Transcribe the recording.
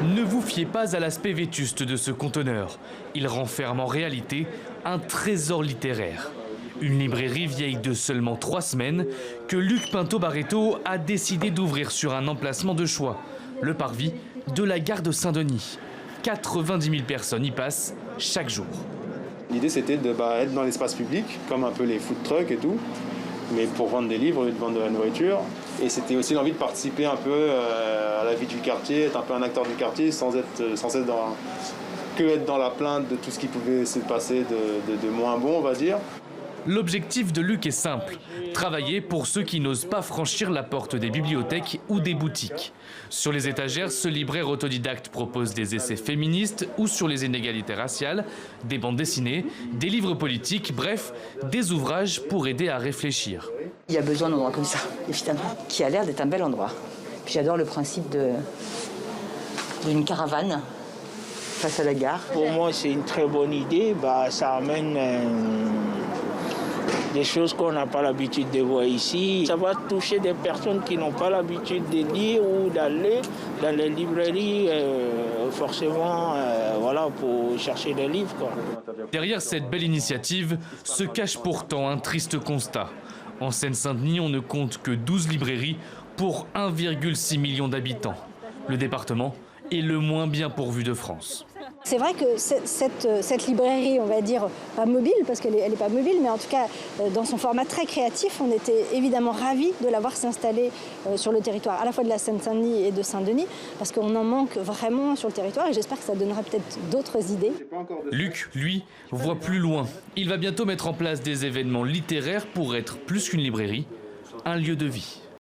Ne vous fiez pas à l'aspect vétuste de ce conteneur. Il renferme en réalité un trésor littéraire. Une librairie vieille de seulement 3 semaines que Luc Pinto-Barreto a décidé d'ouvrir sur un emplacement de choix, le parvis de la gare de Saint-Denis. 90 000 personnes y passent chaque jour. L'idée c'était d'être dans l'espace public, comme un peu les food trucks et tout, mais pour vendre des livres au lieu de vendre de la nourriture. Et c'était aussi l'envie de participer un peu à la vie du quartier, être un peu un acteur du quartier sans être dans la plainte de tout ce qui pouvait se passer de moins bon, on va dire. L'objectif de Luc est simple, travailler pour ceux qui n'osent pas franchir la porte des bibliothèques ou des boutiques. Sur les étagères, ce libraire autodidacte propose des essais féministes ou sur les inégalités raciales, des bandes dessinées, des livres politiques, bref, des ouvrages pour aider à réfléchir. Il y a besoin d'un endroit comme ça, évidemment, qui a l'air d'être un bel endroit. Puis j'adore le principe d'une caravane face à la gare. Pour moi, c'est une très bonne idée. Ça amène des choses qu'on n'a pas l'habitude de voir ici. Ça va toucher des personnes qui n'ont pas l'habitude de lire ou d'aller dans les librairies, forcément, pour chercher des livres, quoi. Derrière cette belle initiative se cache pourtant un triste constat. En Seine-Saint-Denis, on ne compte que 12 librairies pour 1,6 million d'habitants. Le département est le moins bien pourvu de France. C'est vrai que cette librairie, on va dire, pas mobile, parce qu'elle n'est pas mobile, mais en tout cas, dans son format très créatif, on était évidemment ravis de la voir s'installer sur le territoire, à la fois de la Seine-Saint-Denis et de Saint-Denis, parce qu'on en manque vraiment sur le territoire, et j'espère que ça donnera peut-être d'autres idées. Luc, lui, voit plus loin. Il va bientôt mettre en place des événements littéraires pour être plus qu'une librairie, un lieu de vie.